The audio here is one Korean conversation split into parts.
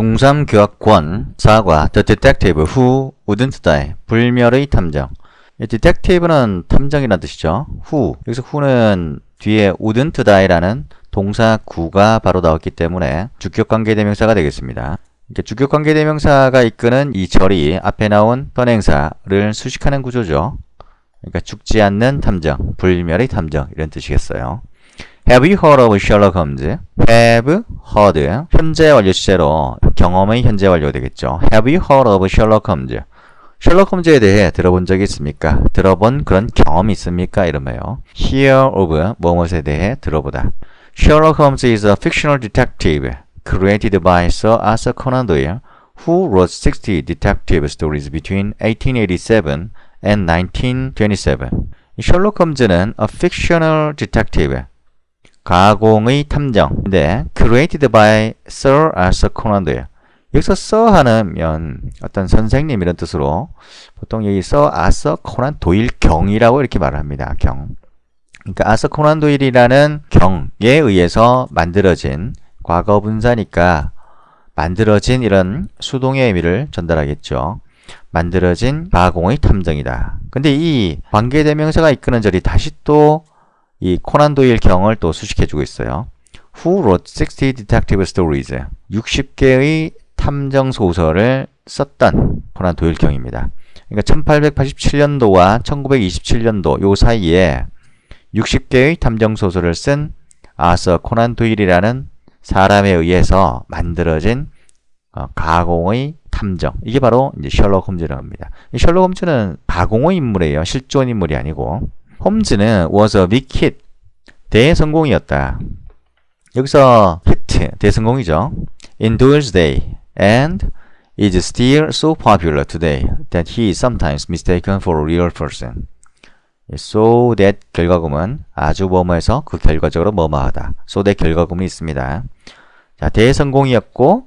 중3교학권 4과 The Detective Who Wouldn't Die 불멸의 탐정. Detective는 탐정이라는 뜻이죠. Who, 여기서 who는 뒤에 wouldn't die라는 동사 구가 바로 나왔기 때문에 주격관계대명사가 되겠습니다. 주격관계대명사가 이끄는 이 절이 앞에 나온 선행사를 수식하는 구조죠. 그러니까 죽지 않는 탐정, 불멸의 탐정 이런 뜻이겠어요. Have you heard of Sherlock Holmes? Have heard 현재 완료 시제로 경험의 현재 완료가 되겠죠. Have you heard of Sherlock Holmes? 셜록 홈즈에 대해 들어본 적이 있습니까? 들어본 그런 경험이 있습니까? 이러면요. Hear of 무엇에 대해 들어보다. Sherlock Holmes is a fictional detective created by Sir Arthur Conan Doyle, who wrote 60 detective stories between 1887 and 1927. 셜록 홈즈는 a fictional detective, 가공의 탐정인데 created by Sir Arthur Conan Doyle. 여기서 서하면 어떤 선생님 이런 뜻으로 보통 여기 아서 코난 도일 경이라고 이렇게 말을 합니다. 경. 그러니까 아서 코난 도일이라는 경에 의해서 만들어진 과거분사니까 만들어진 이런 수동의 의미를 전달하겠죠. 만들어진 가공의 탐정이다. 근데 이 관계대명사가 이끄는 절이 다시 또 이 코난 도일 경을 또 수식해주고 있어요. Who wrote 60 detective stories? 60개의 탐정 소설을 썼던 코난 도일 경입니다. 그러니까 1887년도와 1927년도 요 사이에 60개의 탐정 소설을 쓴 아서 코난 도일이라는 사람에 의해서 만들어진 가공의 탐정. 이게 바로 이제 셜록 홈즈라고 합니다. 셜록 홈즈는 가공의 인물이에요. 실존 인물이 아니고. 홈즈는 was a big hit. 대성공이었다. 여기서 히트, 대성공이죠. In Doyle's day. And is still so popular today that he is sometimes mistaken for a real person. So that 결과금은 아주 뭐뭐해서 그 결과적으로 뭐뭐하다. So that 결과금이 있습니다. 자, 대성공이었고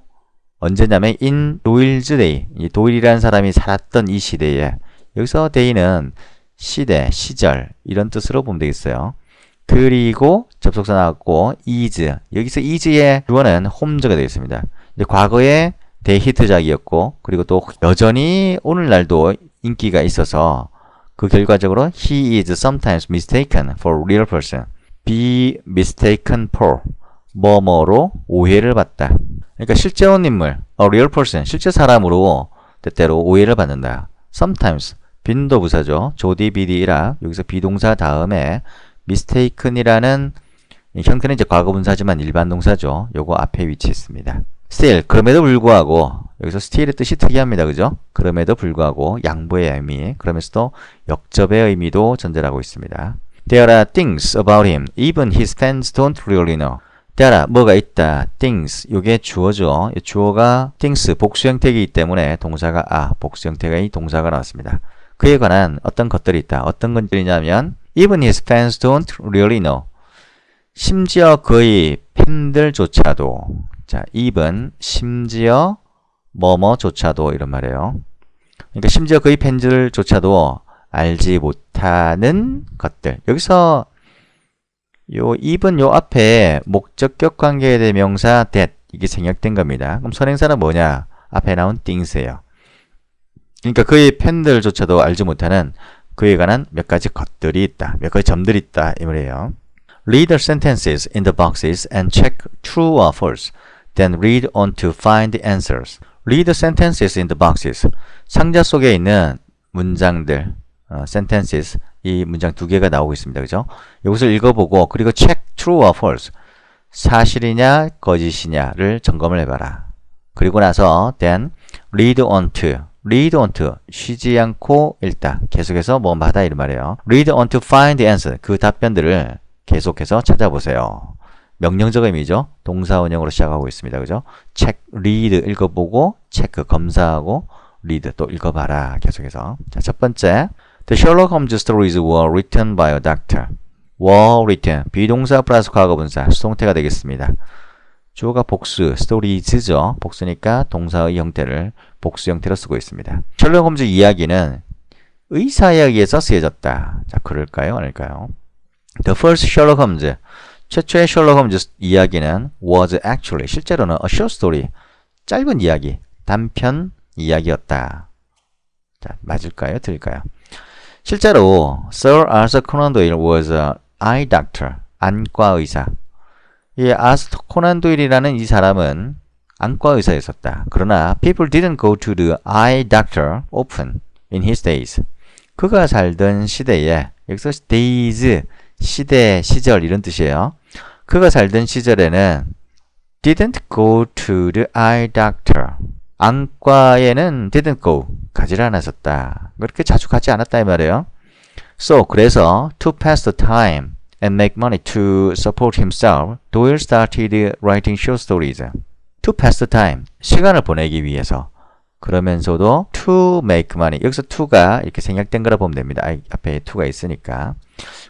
언제냐면 in Doyle's day. 이 도일이라는 사람이 살았던 이 시대에 여기서 day는 시대, 시절 이런 뜻으로 보면 되겠어요. 그리고 접속사 나왔고 is. 여기서 is의 주어는 홈즈가 되겠습니다. 이제 과거에 대히트작이었고 그리고 또 여전히 오늘날도 인기가 있어서 그 결과적으로 he is sometimes mistaken for a real person. be mistaken for 뭐뭐로 오해를 받다. 그러니까 실제온 인물, a real person, 실제 사람으로 때때로 오해를 받는다. sometimes 빈도부사죠. 조디 비디라 여기서 비동사 다음에 mistaken이라는 형태는 이제 과거분사지만 일반 동사죠. 요거 앞에 위치했습니다. still 그럼에도 불구하고 여기서 still의 뜻이 특이합니다. 그죠? 그럼에도 불구하고 양보의 의미 그러면서도 역접의 의미도 전달하고 있습니다. There are things about him even his fans don't really know. There are 뭐가 있다. things 요게 주어죠. 주어가 things 복수 형태이기 때문에 동사가 복수 형태가 이 동사가 나왔습니다. 그에 관한 어떤 것들이 있다. 어떤 것들이냐면 even his fans don't really know. 심지어 그의 팬들조차도 자, even 심지어 뭐뭐조차도 이런 말이에요. 그러니까 심지어 그의 팬들조차도 알지 못하는 것들. 여기서 요 even 요 앞에 목적격 관계대명사 that 이게 생략된 겁니다. 그럼 선행사는 뭐냐? 앞에 나온 things예요. 그러니까 그의 팬들조차도 알지 못하는 그에 관한 몇 가지 것들이 있다. 몇 가지 점들이 있다. 이 말이에요. Read the sentences in the boxes and check true or false. Then read on to find the answers. Read the sentences in the boxes. 상자 속에 있는 문장들, sentences. 이 문장 두 개가 나오고 있습니다. 그죠? 이것을 읽어보고 그리고 check true or false. 사실이냐 거짓이냐를 점검을 해봐라. 그리고 나서 then read on to. read on to. 쉬지 않고 읽다. 계속해서 뭐마다 이런 말이에요. read on to find the answer. 그 답변들을 계속해서 찾아보세요. 명령적 의미죠. 동사 원형으로 시작하고 있습니다. 그죠? check, read 읽어보고 체크 검사하고 read 또 읽어봐라. 계속해서. 자, 첫 번째. The Sherlock Holmes stories were written by a doctor. were written. 비동사 플러스 과거분사. 수동태가 되겠습니다. 주어가 복수, stories죠. 복수니까 동사의 형태를 복수 형태로 쓰고 있습니다. 셜록 홈즈 이야기는 의사에 의해서 쓰여졌다. 자, 그럴까요? 아닐까요? The first Sherlock Holmes. 최초의 셜록 홈즈 이야기는 was actually 실제로는 a short story. 짧은 이야기, 단편 이야기였다. 자, 맞을까요? 틀릴까요? 실제로 Sir Arthur Conan Doyle was an eye doctor, 안과 의사. 이 아스터 코난 도일이라는 이 사람은 안과 의사였었다. 그러나 people didn't go to the eye doctor often in his days. 그가 살던 시대에, 여기서 days, 시대, 시절 이런 뜻이에요. 그가 살던 시절에는 didn't go to the eye doctor. 안과에는 didn't go, 가지를 않았었다. 그렇게 자주 가지 않았다 이 말이에요. So, 그래서 to pass the time and make money to support himself, Doyle started writing short stories. To pass the time, 시간을 보내기 위해서. 그러면서도 to make money, 여기서 to가 이렇게 생략된 거라 보면 됩니다. 앞에 to가 있으니까.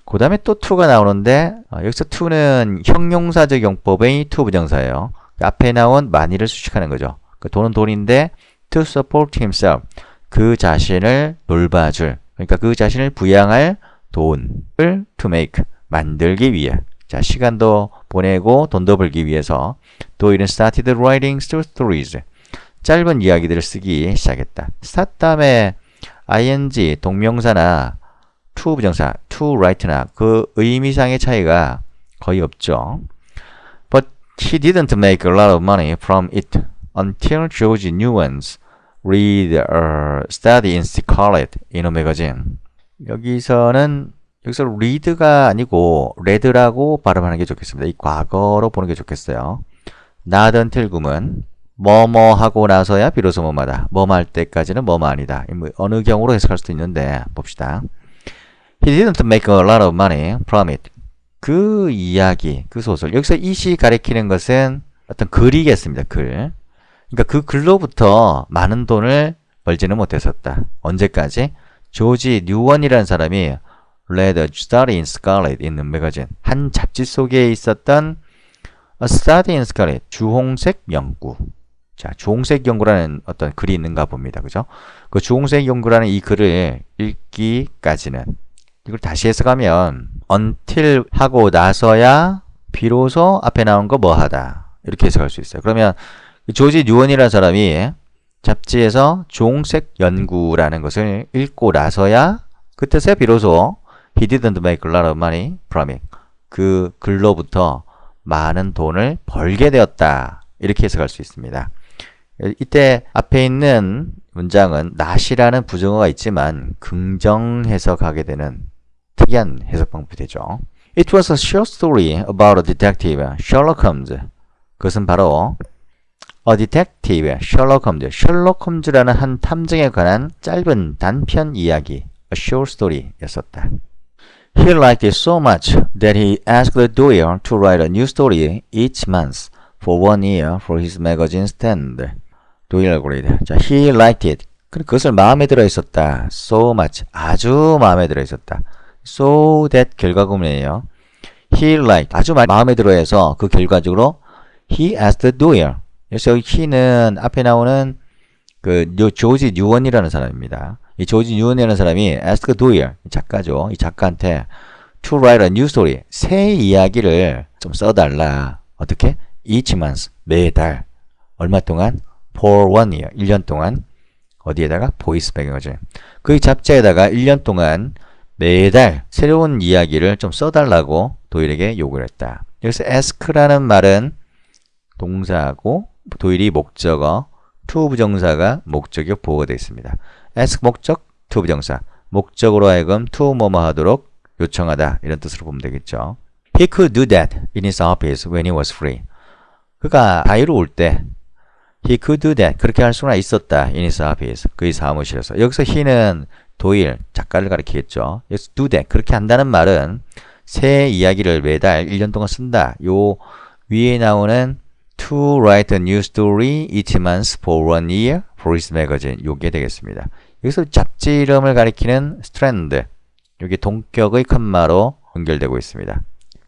그 다음에 또 to가 나오는데 여기서 to는 형용사적 용법의 to 부정사예요. 앞에 나온 money를 수식하는 거죠. 그 돈은 돈인데 to support himself, 그 자신을 돌봐줄, 그러니까 그 자신을 부양할 돈을 to make, 만들기 위해. 자, 시간도 보내고 돈도 벌기 위해서 도일은 started writing short stories. 짧은 이야기들을 쓰기 시작했다. start 다음에 ing, 동명사나 to 부정사, to write나 그 의미상의 차이가 거의 없죠. But he didn't make a lot of money from it until George Newens read a study in Scarlet in a magazine. 여기서 read가 아니고 read라고 발음하는 게 좋겠습니다. 이 과거로 보는 게 좋겠어요. not until 구문, 뭐뭐 하고 나서야 비로소 뭐마다, 뭐뭐 할 때까지는 뭐뭐 아니다. 어느 경우로 해석할 수도 있는데 봅시다. He didn't make a lot of money from it. 그 이야기, 그 소설. 여기서 이시 가리키는 것은 어떤 글이겠습니다. 글. 그러니까 그 글로부터 많은 돈을 벌지는 못했었다. 언제까지? 조지 뉴원이라는 사람이 read a study in Scarlet in a magazine. 한 잡지 속에 있었던 a study in Scarlet, 주홍색 연구. 자, 주홍색 연구라는 어떤 글이 있는가 봅니다. 그죠? 그 주홍색 연구라는 이 글을 읽기까지는, 이걸 다시 해석하면 until 하고 나서야 비로소 앞에 나온 거 뭐 하다. 이렇게 해석할 수 있어요. 그러면 조지 뉴원이라는 사람이 잡지에서 주홍색 연구라는 것을 읽고 나서야 그때서야 비로소 he didn't make a lot of money from it. 그 글로부터 많은 돈을 벌게 되었다. 이렇게 해석할 수 있습니다. 이때 앞에 있는 문장은 not이라는 부정어가 있지만 긍정 해석하게 되는 특이한 해석 방법이 되죠. It was a short story about a detective, Sherlock Holmes. 그것은 바로 A Detective, Sherlock Holmes. 셜록 홈즈라는 한 탐정에 관한 짧은 단편 이야기, A Short Story였었다. He liked it so much that he asked Doyle to write a new story each month for 1 year for his magazine stand. 도일 그레이드. 자, he liked it. 그것을 마음에 들어 있었다. So much. 아주 마음에 들어 있었다. So that 결과구문이에요. He liked. 아주 마음에 들어 해서 그 결과적으로 he asked Doyle. 그래서 he는 앞에 나오는 그 조지 뉴원이라는 사람입니다. 이 조지 뉴원이라는 사람이 asked Doyle, 작가죠. 이 작가한테 to write a new story. 새 이야기를 좀 써달라. 어떻게? Each month. 매달. 얼마 동안? For 1 year. 1년 동안. 어디에다가? 보이스 매거진. 그 잡지에다가 1년 동안 매달 새로운 이야기를 좀 써달라고 도일에게 요구를 했다. 여기서 ask라는 말은 동사하고 도일이 목적어, to 부정사가 목적격 보호가 되어 있습니다. ask 목적, to 부정사. 목적으로 하여금 to 뭐뭐 하도록 요청하다. 이런 뜻으로 보면 되겠죠. He could do that in his office when he was free. 그가 자유로울 때 he could do that. 그렇게 할 수가 있었다. in his office. 그의 사무실에서. 여기서 he는 도일, 작가를 가리키겠죠. 여기서 do that. 그렇게 한다는 말은 새 이야기를 매달 1년 동안 쓴다. 요 위에 나오는 to write a new story each month for 1 year for his magazine. 요게 되겠습니다. 여기서 잡지 이름을 가리키는 strand. 요게 동격의 컴마로 연결되고 있습니다.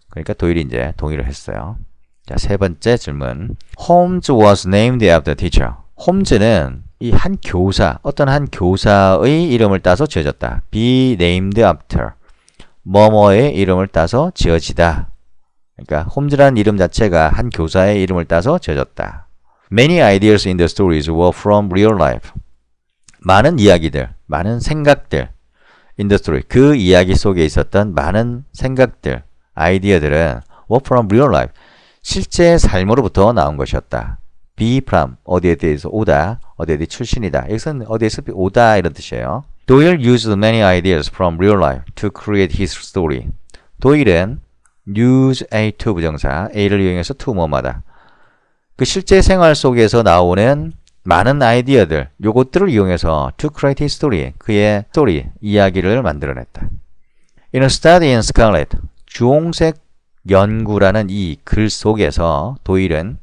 그러니까 도일이 이제 동의를 했어요. 자, 세 번째 질문. Holmes was named after teacher. 홈즈는 이 한 교사, 어떤 한 교사의 이름을 따서 지어졌다. be named after. 뭐뭐의 이름을 따서 지어지다. 그러니까 홈즈라는 이름 자체가 한 교사의 이름을 따서 지어졌다. Many ideas in the stories were from real life. 많은 이야기들, 많은 생각들 in the story. 그 이야기 속에 있었던 많은 생각들, 아이디어들은 were from real life. 실제 삶으로부터 나온 것이었다. be from, 어디에 대해서 오다, 어디에 대해 출신이다. 여기서는 어디에서 오다 이런 뜻이에요. Doyle used many ideas from real life to create his story. 도일은 use a to 부정사, a를 이용해서 to 뭐마다. 그 실제 생활 속에서 나오는 많은 아이디어들, 요것들을 이용해서 to create his story, 그의 스토리, 이야기를 만들어냈다. In a study in Scarlet, 주홍색 연구라는 이 글 속에서 도일은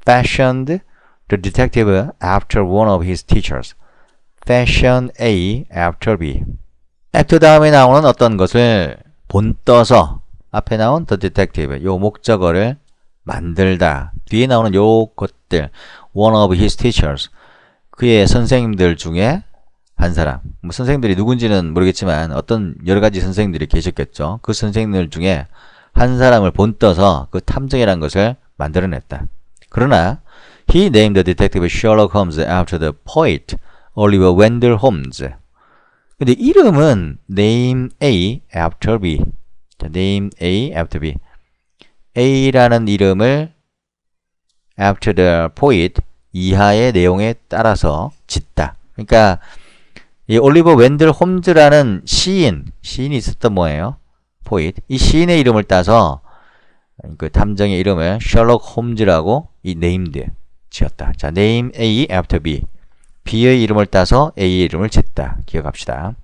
fashioned the detective after one of his teachers. fashion A after B. after 다음에 나오는 어떤 것을 본떠서 앞에 나온 the detective, 요 목적어를 만들다. 뒤에 나오는 요 것들, one of his teachers, 그의 선생님들 중에 한 사람. 뭐 선생님들이 누군지는 모르겠지만 어떤 여러 가지 선생님들이 계셨겠죠. 그 선생님들 중에 한 사람을 본떠서 그 탐정이라는 것을 만들어냈다. 그러나 he named the detective Sherlock Holmes after the poet Oliver Wendell Holmes. 근데 이름은 name A after B. 자, name A after B. A라는 이름을 after the poet, 이하의 내용에 따라서 짓다. 그러니까 이 올리버 웬들 홈즈라는 시인이 있었던 뭐예요? poet. 이 시인의 이름을 따서 그 탐정의 이름을 셜록 홈즈라고 이 named 지었다. 자, name A after B. B의 이름을 따서 A의 이름을 짓다. 기억합시다.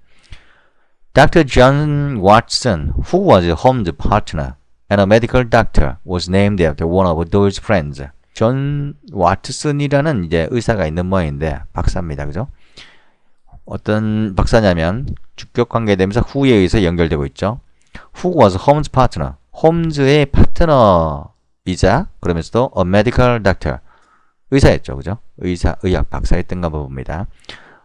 Dr. John Watson, who was Holmes' partner and a medical doctor, was named after one of Doyle's friends. 존 와트슨이라는 이제 의사가 있는 모양인데 박사입니다. 그죠? 어떤 박사냐면 주격 관계되면서 who에 의해서 연결되고 있죠. Who was Holmes' partner? 홈즈의 파트너이자 그러면서도 a medical doctor. 의사였죠. 그죠? 의학 박사였던가 봅니다.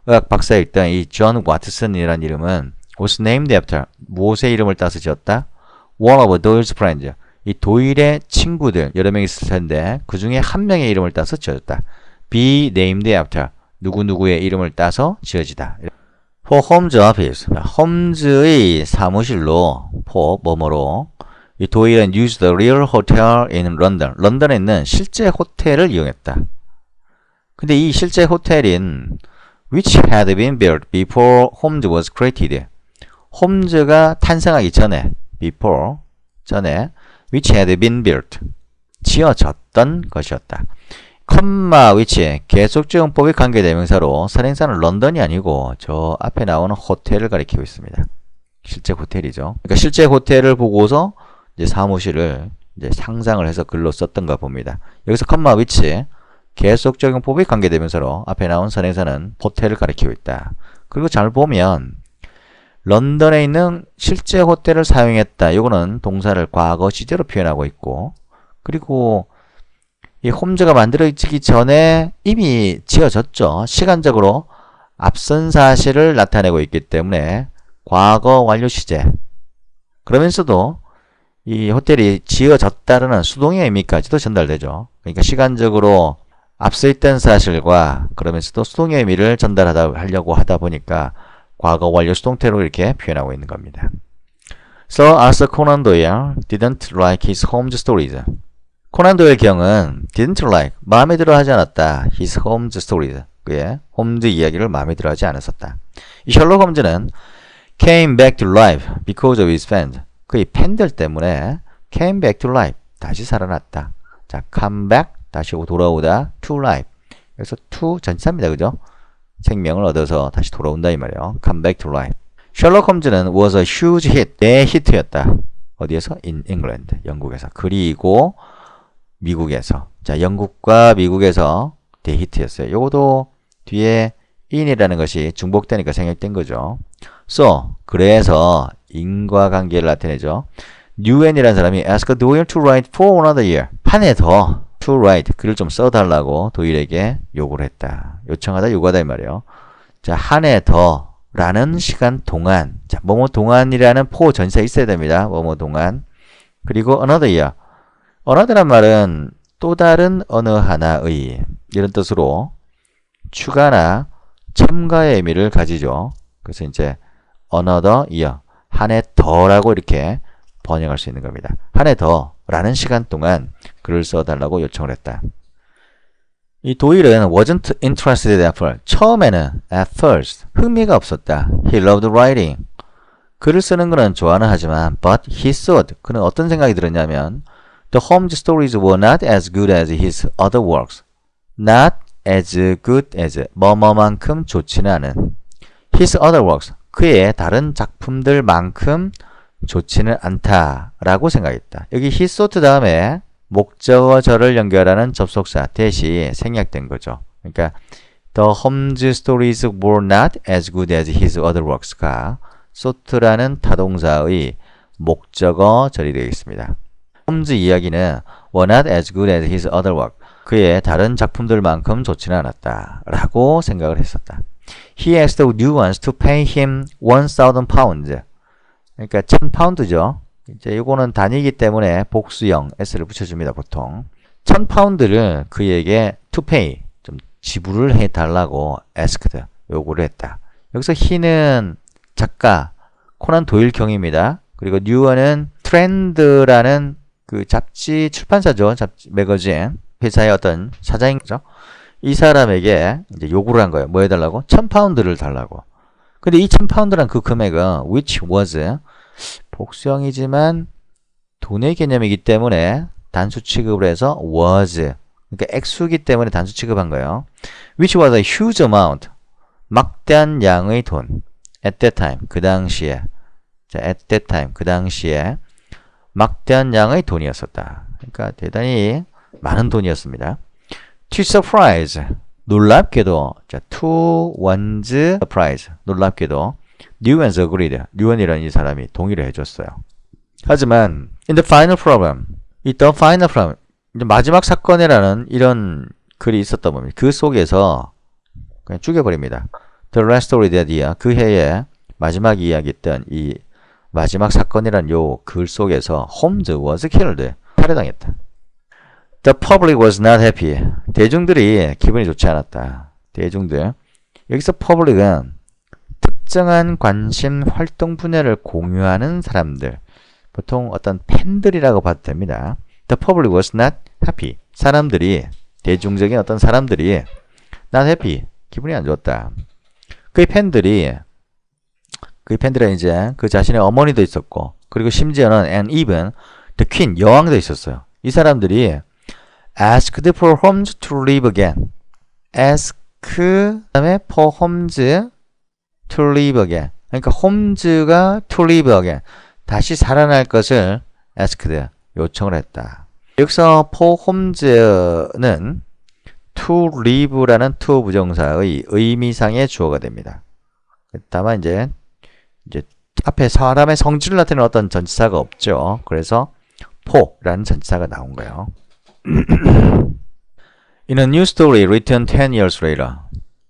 의학 박사였던 이 존 와트슨이라는 이름은 was named after 무엇의 이름을 따서 지었다? One of Doyle's friends. 이 도일의 친구들 여러 명 있을 텐데 그 중에 한 명의 이름을 따서 지어졌다. Be named after 누구누구의 이름을 따서 지어지다. For Holmes office, 홈즈의 사무실로 for 뭐뭐로 이 도일은 used the real hotel in London. 런던에 있는 실제 호텔을 이용했다. 근데 이 실제 호텔인 which had been built before Holmes was created. 홈즈가 탄생하기 전에 before 전에 which had been built 지어졌던 것이었다. 컴마 which 계속적용법의 관계대명사로 선행사는 런던이 아니고 저 앞에 나오는 호텔을 가리키고 있습니다. 실제 호텔이죠. 그러니까 실제 호텔을 보고서 이제 사무실을 이제 상상을 해서 글로 썼던가 봅니다. 여기서 컴마 which 계속적용법의 관계대명사로 앞에 나온 선행사는 호텔을 가리키고 있다. 그리고 잘 보면 런던에 있는 실제 호텔을 사용했다. 이거는 동사를 과거 시제로 표현하고 있고 그리고 이 홈즈가 만들어지기 전에 이미 지어졌죠. 시간적으로 앞선 사실을 나타내고 있기 때문에 과거 완료 시제. 그러면서도 이 호텔이 지어졌다는 수동의 의미까지도 전달되죠. 그러니까 시간적으로 앞서 있던 사실과 그러면서도 수동의 의미를 전달하려고 하다 보니까 과거 완료 수동태로 이렇게 표현하고 있는 겁니다. Sir Arthur Conan Doyle didn't like his Holmes stories. 코난 도일 경은 didn't like, 마음에 들어 하지 않았다. his Holmes stories. 그의 홈즈 이야기를 마음에 들어 하지 않았었다. 이 셜록 홈즈는 came back to life because of his fans. 그의 팬들 때문에 came back to life. 다시 살아났다. 자, come back. 다시 돌아오다. to life. 여기서 to 전치사입니다. 그죠? 생명을 얻어서 다시 돌아온다 이 말이에요. come back to life. 셜록 홈즈는 was a huge hit. 대히트였다. 어디에서? in England. 영국에서. 그리고 미국에서. 자, 영국과 미국에서 대히트였어요. 요것도 뒤에 in이라는 것이 중복되니까 생략된 거죠. So, 그래서 인과관계를 나타내죠. newN이라는 사람이 ask Doyle to write for another year. 한 해 더 to write, 글을 좀 써달라고 도일에게 요구를 했다. 요청하다 요구하다 이 말이에요. 자, 한 해 더 라는 시간 동안. 자, 뭐뭐 동안이라는 포 전치사 있어야 됩니다. 뭐뭐 동안. 그리고 another year. another란 말은 또 다른 어느 하나의 이런 뜻으로 추가나 첨가의 의미를 가지죠. 그래서 이제 another year, 한 해 더라고 이렇게 번역할 수 있는 겁니다. 한 해 더라는 시간 동안 글을 써달라고 요청을 했다. 이 도일은 wasn't interested at first. 처음에는 at first 흥미가 없었다. He loved writing. 글을 쓰는 거는 좋아는 하지만 but he thought, 그는 어떤 생각이 들었냐면 the Holmes stories were not as good as his other works. Not as good as 뭐뭐만큼 좋지는 않은 his other works, 그의 다른 작품들만큼 좋지는 않다라고 생각했다. 여기 he thought 다음에 목적어절을 연결하는 접속사 대시 생략된 거죠. 그러니까 the Holmes stories were not as good as his other works가 thought라는 타동사의 목적어절이 되겠습니다. 홈즈 이야기는 were not as good as his other work, 그의 다른 작품들만큼 좋지는 않았다 라고 생각을 했었다. He asked the new ones to pay him 1,000 pounds. 그러니까 1,000파운드죠. 이제 이거는 단위이기 때문에 복수형 s를 붙여줍니다. 보통 1,000파운드를 그에게 to pay, 좀 지불을 해달라고 asked, 요구를 했다. 여기서 he는 작가 코난 도일 경입니다. 그리고 뉴어는 트렌드라는 그 잡지 출판사죠. 잡지 매거진 회사의 어떤 사장이죠. 이 사람에게 이제 요구를 한 거예요. 뭐 해달라고? 1,000파운드를 달라고. 근데 이 1,000파운드란 그 금액은 which was 복수형이지만 돈의 개념이기 때문에 단수 취급을 해서 was, 그러니까 액수이기 때문에 단수 취급한 거예요. which was a huge amount, 막대한 양의 돈. at that time, 그 당시에. 자, at that time, 그 당시에 막대한 양의 돈이었었다. 그러니까 대단히 많은 돈이었습니다. To surprise, 놀랍게도, 자, to one's surprise, 놀랍게도 뉴원's agreed, 뉴원이라는 이 사람이 동의를 해줬어요. 하지만 in the final problem, 이 the final problem, 마지막 사건이라는 이런 글이 있었던 겁니다. 그 속에서 그냥 죽여버립니다. The last story that year, 그 해에 마지막 이야기했던 이 마지막 사건이라는 요 글 속에서 Holmes was killed, 살해당했다. The public was not happy, 대중들이 기분이 좋지 않았다. 대중들, 여기서 public은 특정한 관심 활동 분야를 공유하는 사람들, 보통 어떤 팬들이라고 봐도 됩니다. The public was not happy, 사람들이, 대중적인 어떤 사람들이 not happy, 기분이 안 좋았다. 그의 팬들은 이제 그 자신의 어머니도 있었고, 그리고 심지어는 and even the queen, 여왕도 있었어요. 이 사람들이 asked for Holmes to live again. ask 다음에 for Holmes to live again. 그러니까 홈즈가 to live again, 다시 살아날 것을 asked, 요청을 했다. 여기서 for Holmes는 to live라는 to 부정사의 의미상의 주어가 됩니다. 다만 이제 앞에 사람의 성질을 나타내는 어떤 전치사가 없죠. 그래서 for라는 전치사가 나온 거예요. In a new story written 10 years later.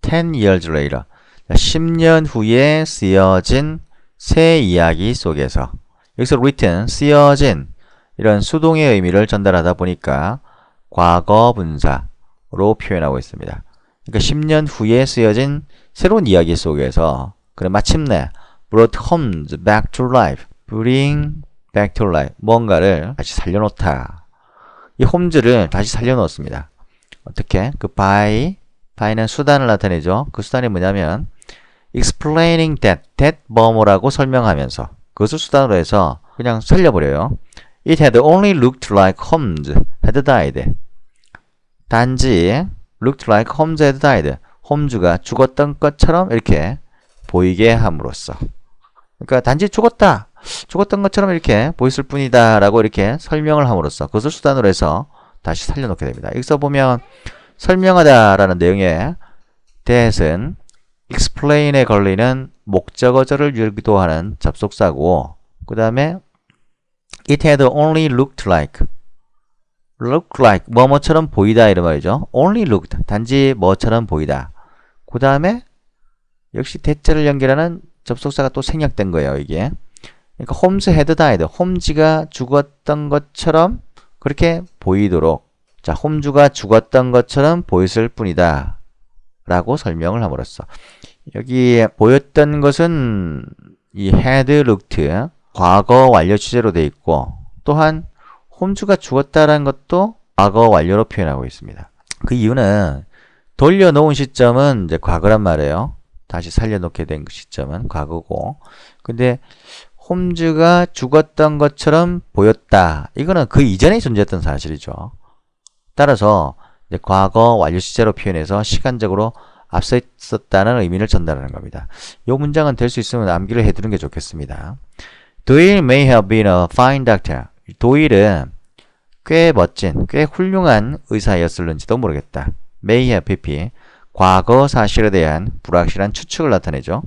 10 years later. 10년 후에 쓰여진 새 이야기 속에서. 여기서 written, 쓰여진, 이런 수동의 의미를 전달하다 보니까 과거 분사로 표현하고 있습니다. 그러니까 10년 후에 쓰여진 새로운 이야기 속에서 그래 마침내 brought Holmes back to life. bring back to life. 뭔가를 다시 살려놓다. 이 홈즈를 다시 살려놓았습니다. 어떻게? 그 by는 수단을 나타내죠. 그 수단이 뭐냐면 explaining that 뭐뭐라고 설명하면서 그것을 수단으로 해서 그냥 살려버려요. It had only looked like Holmes had died. 단지 looked like Holmes had died. 홈즈가 죽었던 것처럼 이렇게 보이게 함으로써. 그러니까 단지 죽었던 것처럼 이렇게 보였을 뿐이다 라고 이렇게 설명을 함으로써 그것을 수단으로 해서 다시 살려놓게 됩니다. 여기서 보면 설명하다 라는 내용의 that은 explain에 걸리는 목적어절을 유도하는 접속사고, 그 다음에 it had only looked like 뭐뭐처럼 보이다 이런 말이죠. only looked, 단지 뭐처럼 보이다. 그 다음에 역시 대자를 연결하는 접속사가 또 생략된 거예요. 이게 그러니까 Holmes had died, 홈즈가 죽었던 것처럼 그렇게 보이도록 자, 홈즈가 죽었던 것처럼 보였을 뿐이다 라고 설명을 함으로써 여기 보였던 것은 이 had looked 과거 완료 주제로 되어 있고 또한 홈즈가 죽었다라는 것도 과거 완료로 표현하고 있습니다. 그 이유는 돌려놓은 시점은 이제 과거란 말이에요. 다시 살려놓게 된 시점은 과거고 근데 홈즈가 죽었던 것처럼 보였다. 이거는 그 이전에 존재했던 사실이죠. 따라서 이제 과거 완료 시제로 표현해서 시간적으로 앞서 있었다는 의미를 전달하는 겁니다. 이 문장은 될 수 있으면 암기를 해두는 게 좋겠습니다. Doyle may have been a fine doctor. 도일은 꽤 멋진, 꽤 훌륭한 의사였을는지도 모르겠다. may have pp. 과거 사실에 대한 불확실한 추측을 나타내죠.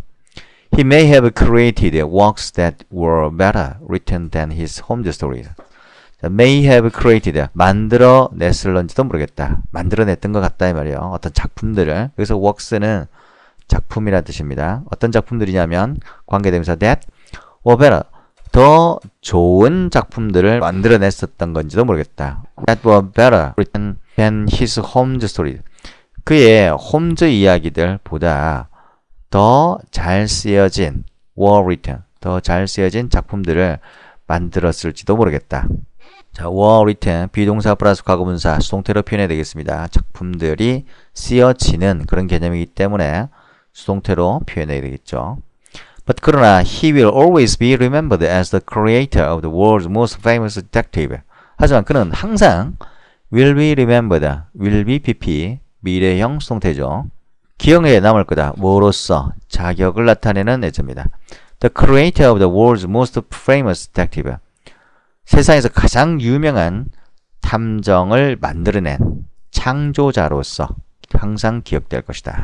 He may have created works that were better written than his home stories. may have created 만들어냈을런지도 모르겠다. 만들어냈던 것 같다 이 말이에요. 어떤 작품들을. 여기서 works는 작품이라는 뜻입니다. 어떤 작품들이냐면 관계대명사 that were better 더 좋은 작품들을 만들어냈었던 건지도 모르겠다. That were better written than his home story. 그의 홈즈 이야기들보다 더 잘 쓰여진 were written 더 잘 쓰여진 작품들을 만들었을지도 모르겠다. 자, were written 비동사 플러스 과거분사 수동태로 표현해야 되겠습니다. 작품들이 쓰여지는 그런 개념이기 때문에 수동태로 표현해야 되겠죠. But 그러나 he will always be remembered as the creator of the world's most famous detective. 하지만 그는 항상 will be remembered, will be pp, 미래형 수동태죠. 기억에 남을 거다. 뭐로써? 자격을 나타내는 애자입니다. The creator of the world's most famous detective. 세상에서 가장 유명한 탐정을 만들어낸 창조자로서 항상 기억될 것이다.